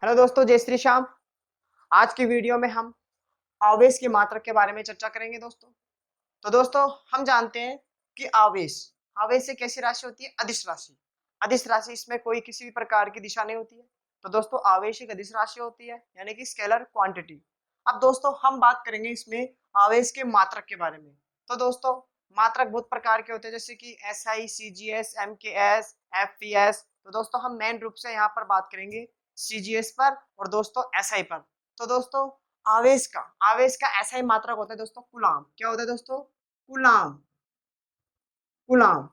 Hello दोस्तों, जय श्री श्याम। आज की वीडियो में हम आवेश की मात्रक के बारे में चर्चा करेंगे दोस्तों। तो दोस्तों, हम जानते हैं कि आवेश आवेश एक ऐसी राशि होती है, अदिश राशि। अदिश राशि, इसमें कोई किसी भी प्रकार की दिशा नहीं होती है। तो दोस्तों, आवेश एक अदिश राशि होती है, यानी कि स्केलर क्वांटिटी। अब दोस्तों, हम बात करेंगे इसमें आवेश के मात्रक के बारे में। तो दोस्तों, मात्रक बहुत प्रकार के होते हैं, जैसे कि S I, C G S, M K S, F P S. तो दोस्तों, हम मेन रूप से यहाँ पर बात करेंगे सीजीएस पर और दोस्तों एसआई पर। तो दोस्तों, आवेश का एसआई मात्रक होता है दोस्तों कूलाम। क्या होता है दोस्तों? कूलाम। कूलाम,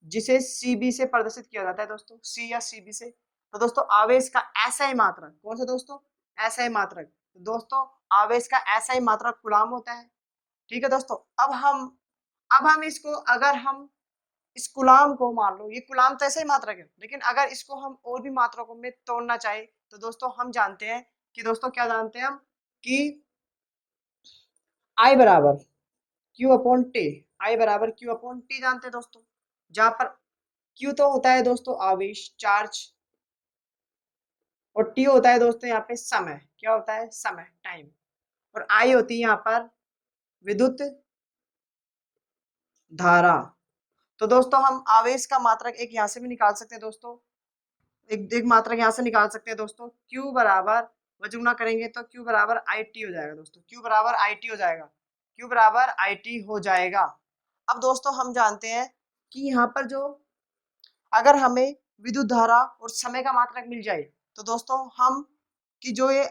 जिसे सीबी से प्रदर्शित किया जाता है दोस्तों, सी या सीबी से। तो दोस्तों, आवेश का एसआई मात्रक कौन सा दोस्तों? एसआई मात्रक। तो दोस्तों, आवेश का एसआई मात्रक कूलाम होता है। ठीक है दोस्तों। अब हम इसको, अगर हम इस गुलाम को, मान लो ये गुलाम तो ऐसे ही मात्रक है, लेकिन अगर इसको हम और भी मात्रकों में तोड़ना चाहे तो दोस्तों हम जानते हैं कि दोस्तों, क्या जानते हैं हम कि आई बराबर क्यू अपॉन टी। आई बराबर क्यू अपॉन टी जानते हैं दोस्तों, जहां पर क्यू तो होता है दोस्तों आवेश, चार्ज, और टी होता है दोस्तों यहाँ पे समय। क्या होता है? समय, टाइम। और आई होती है यहाँ पर विद्युत धारा। तो दोस्तों, हम आवेश का मात्रक एक यहाँ से भी निकाल सकते हैं दोस्तों। एक मात्रक यहाँ से निकाल सकते हैं दोस्तों। Q बराबर, वजुगुना करेंगे तो Q बराबर आई टी हो जाएगा दोस्तों। Q बराबर आई टी हो जाएगा। Q बराबर आई टी हो जाएगा। अब दोस्तों, हम जानते हैं कि यहाँ पर जो, अगर हमें विद्युत धारा और समय का मात्रक मिल जाए तो दोस्तों हम, कि जो ये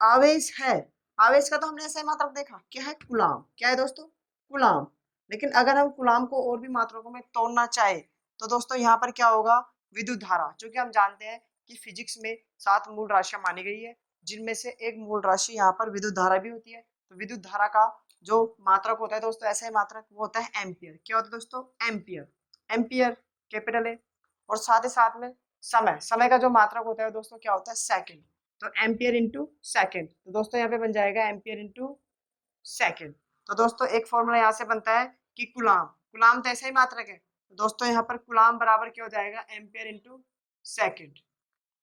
आवेश है, आवेश का तो हमने ऐसा ही मात्रक देखा, क्या है? कूलाम। क्या है दोस्तों? कूलाम। लेकिन अगर हम कूलाम को और भी मात्रकों में तोड़ना चाहे तो दोस्तों यहाँ पर क्या होगा? विद्युत धारा, जो कि हम जानते हैं कि फिजिक्स में 7 मूल राशियां मानी गई है, जिनमें से एक मूल राशि यहाँ पर विद्युत धारा भी होती है। तो विद्युत धारा का जो मात्रक होता है दोस्तों, ऐसा ही मात्रक, वो होता है एम्पियर। क्या होता है दोस्तों? एम्पियर। एम्पियर कैपिटल है। और साथ में समय का जो मात्रक होता है दोस्तों, क्या होता है? सेकंड। तो एम्पियर इंटू सेकंड। तो दोस्तों यहाँ पे बन जाएगा एम्पियर इंटू सेकंड। तो दोस्तों, एक फॉर्मूला यहाँ से बनता है कि कुलाम, कुलाम तो ऐसा ही मात्रक है। तो दोस्तों, यहाँ पर कुलाम बराबर क्या हो जाएगा? Ampere into second.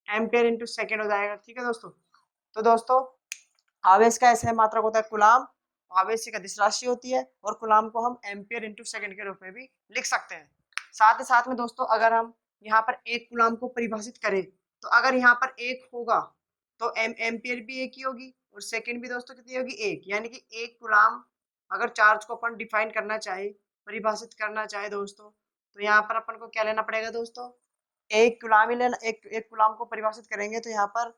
Ampere into second हो जाएगा। ठीक है दोस्तों। तो दोस्तों, आवेश का ऐसा मात्रक होता है कुलाम। आवेश एक अदिश राशि होती है और कुलाम को हम एम्पियर इंटू सेकंड के रूप में भी लिख सकते हैं। साथ ही साथ में दोस्तों, अगर हम यहाँ पर एक कुलाम को परिभाषित करें तो अगर यहाँ पर एक होगा तो एम्पियर भी एक ही होगी और सेकंड भी दोस्तों कितनी होगी? एक। यानी कि एक कुलाम, अगर चार्ज को अपन डिफाइन करना चाहे, परिभाषित करना चाहे दोस्तों, तो यहाँ पर अपन को क्या लेना पड़ेगा दोस्तों? एक कुलाम ही लेना। एक कुलाम को परिभाषित करेंगे तो यहाँ पर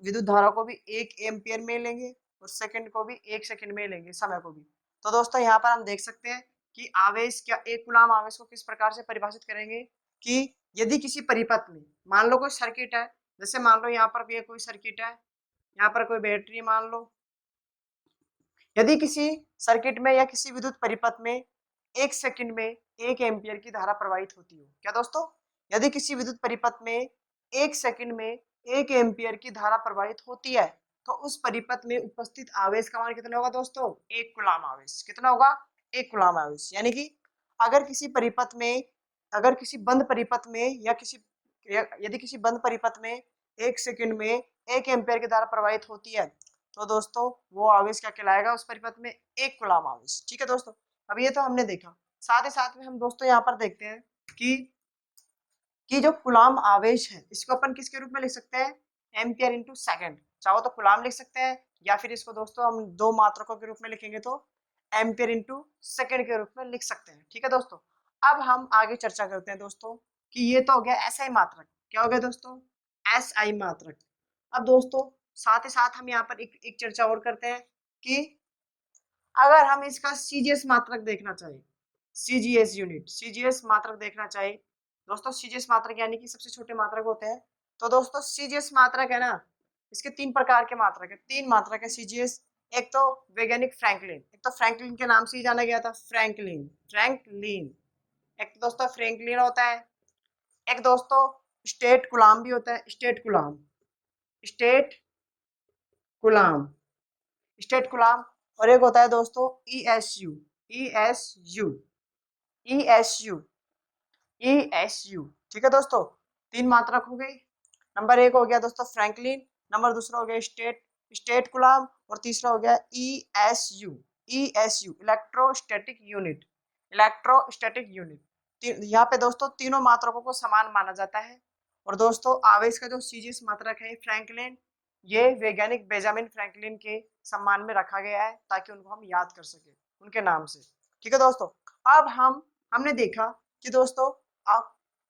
विद्युत धारा को भी 1 एम्पियर में लेंगे और सेकंड को भी 1 सेकंड में लेंगे, समय को भी। तो दोस्तों, यहाँ पर हम देख सकते हैं कि आवेश, क्या एक कूलाम आवेश को किस प्रकार से परिभाषित करेंगे कि यदि किसी परिपथ में, मान लो कोई सर्किट है, जैसे मान लो यहाँ पर ये कोई सर्किट है, यहाँ पर कोई बैटरी मान लो। यदि किसी सर्किट में या किसी विद्युत परिपथ में 1 सेकंड में 1 एम्पियर की धारा प्रवाहित होती हो, क्या दोस्तों? यदि किसी विद्युत परिपथ में 1 सेकंड में 1 एम्पियर की धारा प्रवाहित होती है तो उस परिपथ में उपस्थित आवेश का मान कितना होगा दोस्तों? 1 कूलाम आवेश। कितना होगा? 1 कूलाम आवेश। यानी कि अगर किसी परिपथ में, अगर किसी बंद परिपथ में यदि किसी बंद परिपथ में 1 सेकंड में 1 एम्पियर की धारा प्रवाहित होती है तो दोस्तों वो आवेश क्या कहलाएगा? उस परिपथ में 1 कूलाम आवेश। ठीक है दोस्तों। अब ये तो हमने देखा। साथ ही साथ में हम दोस्तों यहाँ पर देखते हैं कि जो कूलाम आवेश है, इसको अपन किसके रूप में लिख सकते हैं? Ampere into second. चाहो तो कूलाम लिख सकते हैं, या फिर इसको दोस्तों हम दो मात्रकों के रूप में लिखेंगे तो एम्पियर इंटू सेकंड के रूप में लिख सकते हैं। ठीक है दोस्तों। अब हम आगे चर्चा करते हैं दोस्तों कि ये तो हो गया एसआई मात्रक। क्या हो गया दोस्तों? एसआई मात्रक। अब दोस्तों, साथ ही साथ हम यहाँ पर एक चर्चा और करते हैं कि अगर हम इसका सीजीएस मात्रक देखना चाहें, सीजीएस यूनिट, सीजीएस मात्रक देखना चाहे दोस्तों, सीजीएस मात्रक यानी कि सबसे छोटे मात्रक होते हैं। तो दोस्तों, सीजीएस मात्रक है ना, इसके 3 प्रकार के मात्रक है, 3 मात्रक है सीजीएस। एक तो वैज्ञानिक फ्रैंकलिन, एक तो फ्रैंकलिन के नाम से ही जाना गया था, फ्रैंकलिन, फ्रैंकलिन। एक तो दोस्तों फ्रैंकलिन होता है। एक दोस्तों स्टेट गुलाम भी होता है, स्टेट गुलाम, स्टेट गुलाम, स्टेट गुलाम। और एक होता है दोस्तों ईएसयू, ईएसयू, ईएसयू, ईएसयू। ठीक है दोस्तों, 3 मात्रक हो गई। नंबर 1 हो गया दोस्तों फ्रैंकलिन, नंबर दूसरा हो गया स्टेट कूलाम, और तीसरा हो गया ESU, ESU electrostatic unit, electrostatic unit. यहाँ पे दोस्तों तीनों मात्रकों को समान माना जाता है। और दोस्तों आवेश का जो सीजीएस मात्रक है फ्रैंकलिन, ये वैज्ञानिक बेंजामिन फ्रैंकलिन के सम्मान में रखा गया है ताकि उनको हम याद कर सके उनके नाम से। ठीक है दोस्तों, अब हमने देखा कि दोस्तों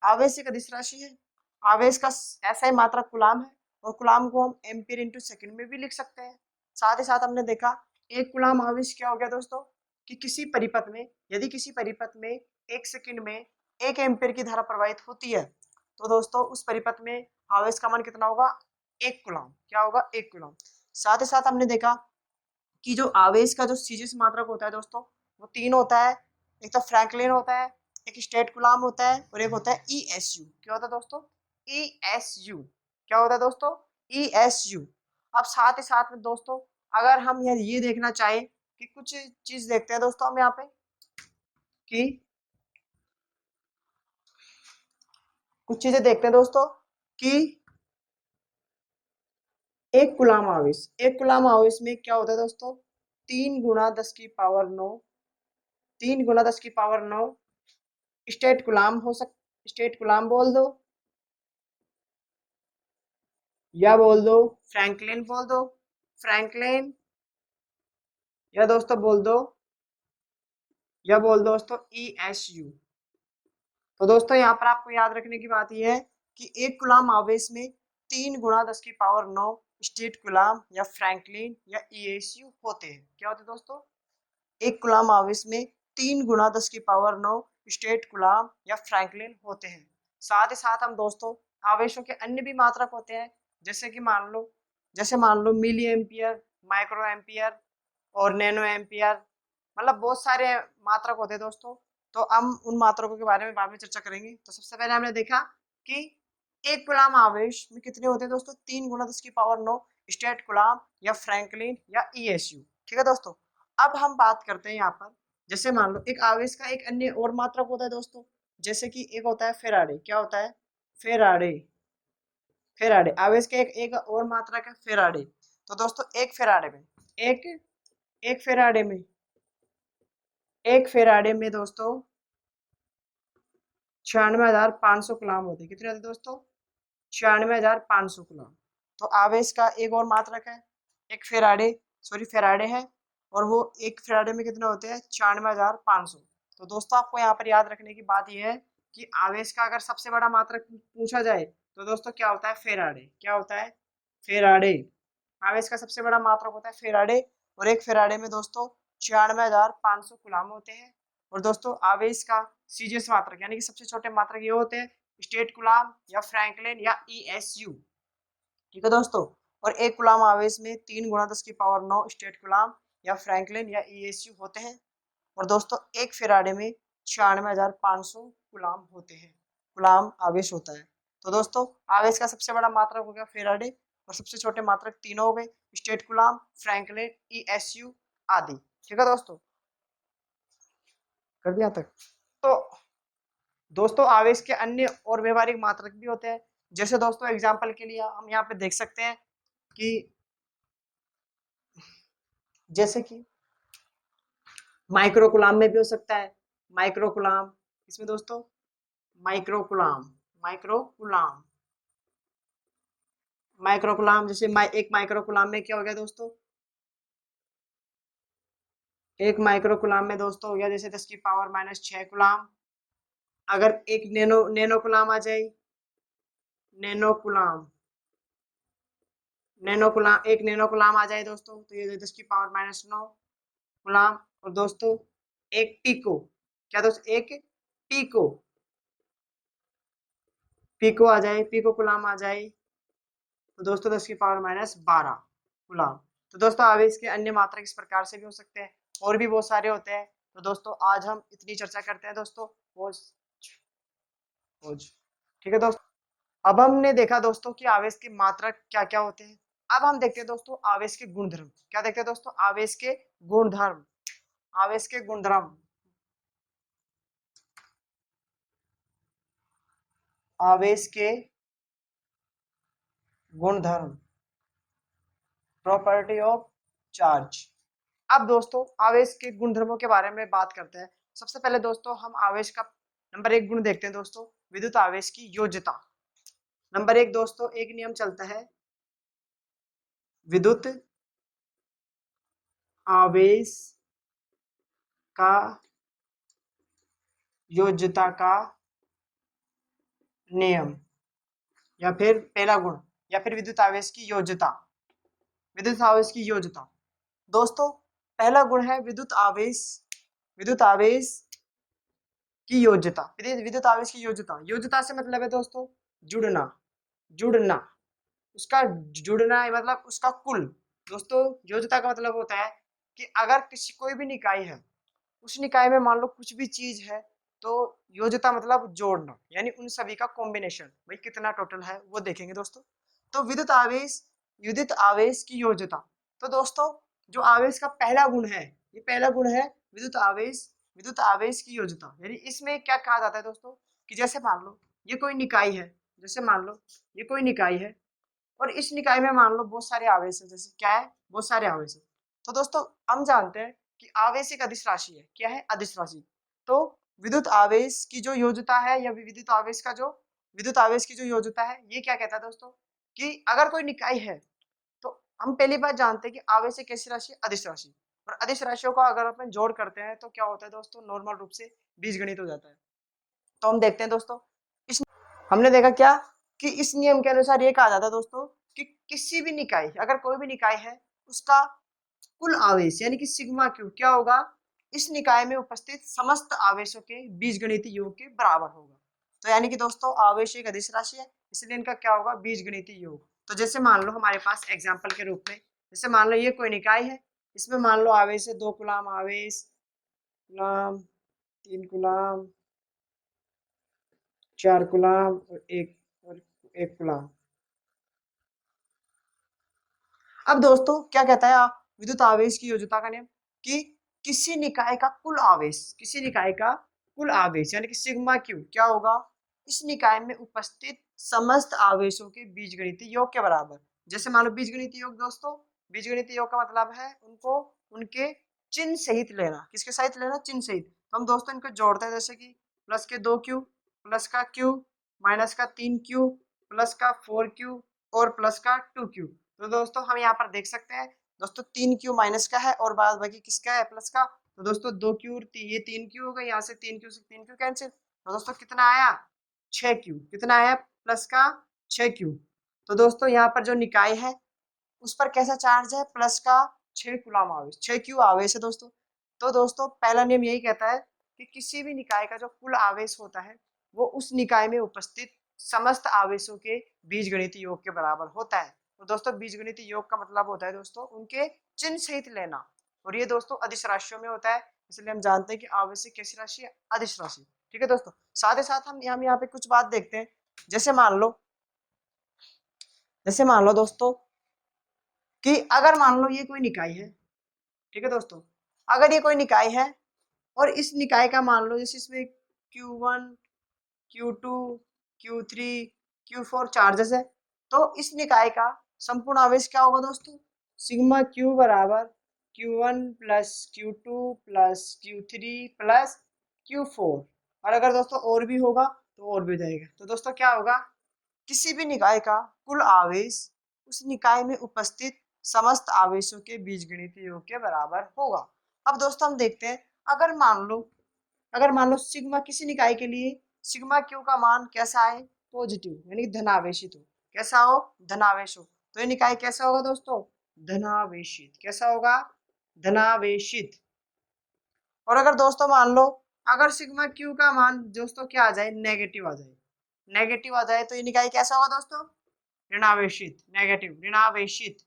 आवेश एक अदिश राशि है, आवेश का ऐसा ही मात्रक कूलाम है, और कूलाम को हम एम्पीयर इंटू सेकंड में भी लिख सकते हैं। साथ ही साथ हमने देखा एक कूलाम आवेश क्या हो गया दोस्तों, कि किसी परिपथ में, यदि किसी परिपथ में 1 सेकंड में 1 एम्पीयर की धारा प्रवाहित होती है, तो दोस्तों उस परिपथ में आवेश का मान कितना होगा, 1 कूलाम। क्या होगा, 1 कूलाम। साथ ही साथ हमने देखा कि जो आवेश का जो सीजीएस मात्रक होता है दोस्तों, वो 3 होता है। एक तो फ्रैंकलिन होता है, एक स्टेट कूलाम होता है, और एक होता है ESU। क्या होता है दोस्तों, ESU। क्या होता है दोस्तों, ESU। अब साथ ही साथ में दोस्तों अगर हम ये देखना चाहें कि कुछ चीज देखते हैं दोस्तों हम यहाँ पे, कि कुछ चीजें देखते हैं दोस्तों, कि एक कूलाम आवेश में क्या होता है दोस्तों, 3 × 10⁻⁹, 3 × 10⁻⁹ स्टेट कूलाम हो स्टेट कूलाम बोल दो, या बोल दो फ्रैंकलिन बोल दो, फ्रैंकलिन, या दोस्तों बोल दो, या बोल दो दोस्तों ESU। तो दोस्तों यहाँ पर आपको याद रखने की बात यह है कि एक कूलाम आवेश में 3 × 10⁻⁹ स्टेट कूलाम या फ्रैंकलिन या ESU होते हैं। क्या होते हैं दोस्तों, एक कूलाम आवेश में 3 × 10⁻⁹ स्टेट कूलाम या फ्रैंकलिन होते हैं। साथ ही साथ हम दोस्तों आवेशों के अन्य भी मात्रक होते हैं, जैसे मान लो मिली एम्पियर, माइक्रो एम्पियर और नैनो एम्पियर, मतलब बहुत सारे मात्रक होते हैं दोस्तों। तो हम उन मात्रकों के बारे में बाद में चर्चा करेंगे। तो सबसे पहले हमने देखा कि एक कूलाम आवेश में कितने होते हैं दोस्तों, 3 × 10⁻⁹ स्टेट कूलाम या फ्रैंकलिन या ESU। ठीक है दोस्तों, अब हम बात करते हैं यहाँ पर, जैसे मान लो एक आवेश का एक अन्य और मात्रक होता है दोस्तों, जैसे कि एक होता है फेराडे। क्या होता है, फेराडे, फेराडे आवेश का एक और मात्रक है फेराडे। तो दोस्तों एक एक फेराडे में एक फेराडे में दोस्तों 96,500 कूलाम होते हैं। कितने होते हैं दोस्तों, 96,500 कूलाम। तो आवेश का एक और मात्रक है, एक फेराडे है, और वो एक फेराडे में कितने होते हैं, 96,500। तो दोस्तों आपको यहाँ पर याद रखने की बात यह है कि आवेश का अगर सबसे बड़ा मात्रक पूछा जाए तो दोस्तों क्या होता है, फेराडे। क्या होता है, फेराडे। आवेश का सबसे बड़ा मात्रक होता है फेराडे, और एक फेराडे में दोस्तों 96,500 कूलाम होते हैं। और दोस्तों आवेश का सीजीएस मात्रक यानी कि सबसे छोटे मात्रक ये होते हैं स्टेट कूलाम या फ्रैंकलिन या ESU। ठीक है दोस्तों, और एक कूलाम आवेश में 3 × 10⁻⁹ स्टेट कूलाम या फ्रैंकलिन या ESU होते हैं। और दोस्तों एक फेराडे में 96,500 कूलाम होते हैं, कूलाम आवेश होता है। तो दोस्तों आवेश का सबसे बड़ा मात्रक हो गया फेराडे, और सबसे छोटे मात्रक तीनों हो गए स्टेट कूलाम, फ्रैंकलिन, ESU आदि। ठीक है दोस्तों, कर दिया तक। तो दोस्तों आवेश के अन्य और व्यवहारिक मात्रक भी होते हैं, जैसे दोस्तों एग्जांपल के लिए हम यहाँ पे देख सकते हैं कि जैसे कि माइक्रोकुलाम में भी हो सकता है, माइक्रोकुलाम, इसमें दोस्तों माइक्रोकुलाम, माइक्रोकुलाम, माइक्रोकुलाम, जैसे एक माइक्रोकुलाम में क्या हो गया दोस्तों, एक माइक्रोकुलाम में दोस्तों हो गया जैसे 10⁻⁻6 कुलाम। अगर एक नैनो कुलाम आ जाए, नैनो कुलाम, एक नैनो कुलाम आ जाए दोस्तों, तो ये 10⁻⁹ गुलाम। और दोस्तों एक पीको, क्या दोस्तों, एक पीको, पीको आ जाए, पीको गुलाम आ जाए, तो दोस्तों 10⁻⁻12 गुलाम। तो दोस्तों आवेश के अन्य मात्रक इस प्रकार से भी हो सकते हैं, और भी बहुत सारे होते हैं। तो दोस्तों आज हम इतनी चर्चा करते हैं दोस्तों, ठीक है दोस्तों। अब हमने देखा दोस्तों कि आवेश के मात्रक क्या क्या होते हैं। अब हम देखते हैं दोस्तों आवेश के गुणधर्म। क्या देखते हैं दोस्तों, आवेश के गुणधर्म, आवेश के गुणधर्म, आवेश के गुणधर्म। Property of charge. अब दोस्तों आवेश के गुणधर्मों के बारे में बात करते हैं। सबसे पहले दोस्तों हम आवेश का नंबर 1 गुण देखते हैं दोस्तों, विद्युत आवेश की योज्यता। नंबर 1 दोस्तों एक नियम चलता है, विद्युत आवेश का योज्यता का नियम, या फिर पहला गुण, या फिर विद्युत आवेश की योज्यता। विद्युत आवेश की योज्यता दोस्तों पहला गुण है विद्युत आवेश, विद्युत आवेश की योज्यता। विद्युत आवेश की योज्यता, योज्यता से मतलब है दोस्तों जुड़ना, जुड़ना, उसका जुड़ना है मतलब उसका कुल। दोस्तों योज्यता का मतलब होता है कि अगर किसी कोई भी निकाय है, उस निकाय में मान लो कुछ भी चीज है, तो योज्यता मतलब जोड़ना, यानी उन सभी का कॉम्बिनेशन, भाई कितना टोटल है वो देखेंगे दोस्तों। तो विद्युत आवेश की योज्यता। तो दोस्तों जो आवेश का पहला गुण है, ये पहला गुण है विद्युत आवेश की योज्यता। यानी इसमें क्या कहा जाता है दोस्तों, कि जैसे मान लो ये कोई निकाय है, जैसे मान लो ये कोई निकाय है और इस निकाय में मान लो बहुत सारे आवेश है, जैसे क्या है, बहुत सारे आवेश है। तो दोस्तों हम जानते हैं कि आवेश एक अदिश राशि है। क्या है, अदिश राशि। तो विद्युत आवेश की जो योज्यता है, या विद्युत आवेश की जो योज्यता है, ये क्या कहता है दोस्तों, कि अगर कोई निकाय है, तो हम पहली बात जानते हैं कि आवेश एक कैसी राशि है, अदिश राशि। और अदिश राशियों का अगर अपन जोड़ करते हैं तो क्या होता है दोस्तों, नॉर्मल रूप से बीजगणित हो जाता है। तो हम देखते हैं दोस्तों, इस हमने देखा क्या, कि इस नियम के अनुसार ये कहा जाता है दोस्तों कि किसी भी निकाय, अगर कोई भी निकाय है, उसका कुल आवेश यानी कि सिग्मा क्यू क्या होगा, इस निकाय में उपस्थित समस्त आवेशों के बीजगणितीय योग के बराबर होगा। तो यानी कि दोस्तों आवेश एक अदिश राशि है, इसलिए इनका क्या होगा, बीजगणितीय योग। तो जैसे मान लो हमारे पास एग्जाम्पल के रूप में, जैसे मान लो ये कोई निकाय है, इसमें मान लो आवेश है 2 कूलाम आवेश, कूलाम, 3 कूलाम, 4 कूलाम और 1 कूलाम। अब दोस्तों क्या कहता है विद्युत आवेश की योज्यता का नियम, कि किसी निकाय का कुल आवेश, किसी निकाय का कुल आवेश यानी कि सिग्मा क्यू क्या होगा, इस निकाय में उपस्थित समस्त आवेशों के बीजगणितीय योग के बराबर। जैसे मान लो बीजगणितीय योग दोस्तों, बीजगणितीय योग का मतलब है उनको उनके चिन्ह सहित लेना। किसके सहित लेना, चिन्ह सहित। तो हम दोस्तों इनको जोड़ते हैं, जैसे कि प्लस के 2 क्यू, प्लस का क्यू, माइनस का 3 क्यू, प्लस का 4 क्यू और प्लस का 2 क्यू। तो दोस्तों हम यहाँ पर देख सकते हैं दोस्तों 3 क्यू माइनस का है और बाद बाकी किसका है, प्लस का। तो दोस्तों 2 क्यू ये 3 क्यू हो गया, यहाँ से 3 क्यू से 3 क्यू कैंसिल। तो दोस्तों कितना आया, 6 क्यू। कितना आया, प्लस का 6 क्यू। तो दोस्तों यहाँ पर जो निकाय है उस पर कैसा चार्ज है, प्लस का 6 कूलाम आवेश, 6 क्यू आवेश है दोस्तों। तो दोस्तों पहला नियम यही कहता है कि किसी भी निकाय का जो कुल आवेश होता है, वो उस निकाय में उपस्थित समस्त आवेशों के बीजगणितीय योग के बराबर होता है। तो दोस्तों बीजगणितीय योग का मतलब होता है दोस्तों उनके चिन्ह सहित लेना, और ये दोस्तों अदिश राशियों में होता है, इसलिए हम जानते हैं कि आवेश कैसी राशि है, अदिश राशि। ठीक है दोस्तों, साथ ही साथ हम यहाँ पे कुछ बात देखते हैं। जैसे मान लो, दोस्तों कि अगर मान लो ये कोई निकाय है, ठीक है दोस्तों, अगर ये कोई निकाय है और इस निकाय का मान लो जैसे इसमें Q1 Q2 Q3 Q4 charges है, तो इस निकाय का संपूर्ण आवेश क्या होगा दोस्तों, सिग्मा Q बराबर Q1 plus Q2 plus Q3 plus Q4। और अगर दोस्तों और भी होगा तो और भी हो जाएगा। तो दोस्तों क्या होगा, किसी भी निकाय का कुल आवेश उस निकाय में उपस्थित समस्त आवेशों के बीजगणितीय योग के बराबर होगा। अब दोस्तों हम देखते हैं, अगर मान लो सिग्मा किसी निकाय के लिए सिग्मा क्यू का मान कैसा है, पॉजिटिव यानी धनावेशित हो। कैसा हो, धनावेश हो। तो ये निकाय कैसा होगा दोस्तों, धनावेशित। कैसा होगा, धनावेशित। और अगर दोस्तों मान लो अगर सिग्मा क्यू का मान दोस्तों क्या आ जाए, नेगेटिव आ जाए, नेगेटिव आ जाए, तो ये निकाय कैसा होगा दोस्तों, ऋणावेशित। नेगेटिव, ऋणावेशित,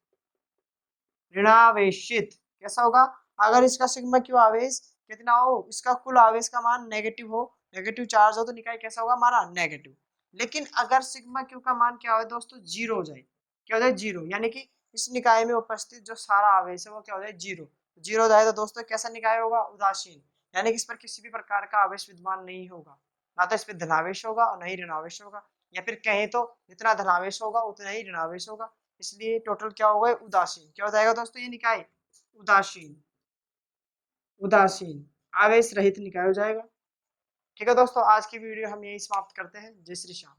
ऋणावेशित कैसा होगा, अगर इसका सिग्मा क्यू आवेश कितना हो, इसका कुल आवेश का मान नेगेटिव हो, नेगेटिव चार्ज हो, तो निकाय कैसा होगा हमारा, नेगेटिव। लेकिन अगर सिग्मा क्यू का मान क्या हो दोस्तों, जीरो हो जाए। क्या हो जाए, जीरो, यानी कि इस निकाय में उपस्थित जो सारा आवेश है वो क्या हो जाए, जीरो। जीरो हो जाए तो दोस्तों कैसा निकाय होगा, उदासीन, यानी कि इस पर किसी भी प्रकार का आवेश विद्यमान नहीं होगा। ना तो इस पर धनावेश होगा और न ही ऋणावेश होगा, या फिर कहें तो जितना धनावेश होगा उतना ही ऋणावेश होगा। इसलिए टोटल क्या होगा, उदासीन। क्या हो जाएगा दोस्तों ये निकाय, उदासीन, उदासीन, आवेश रहित निकाय हो जाएगा। ठीक है दोस्तों, आज की वीडियो हम यही समाप्त करते हैं। जय श्री श्याम।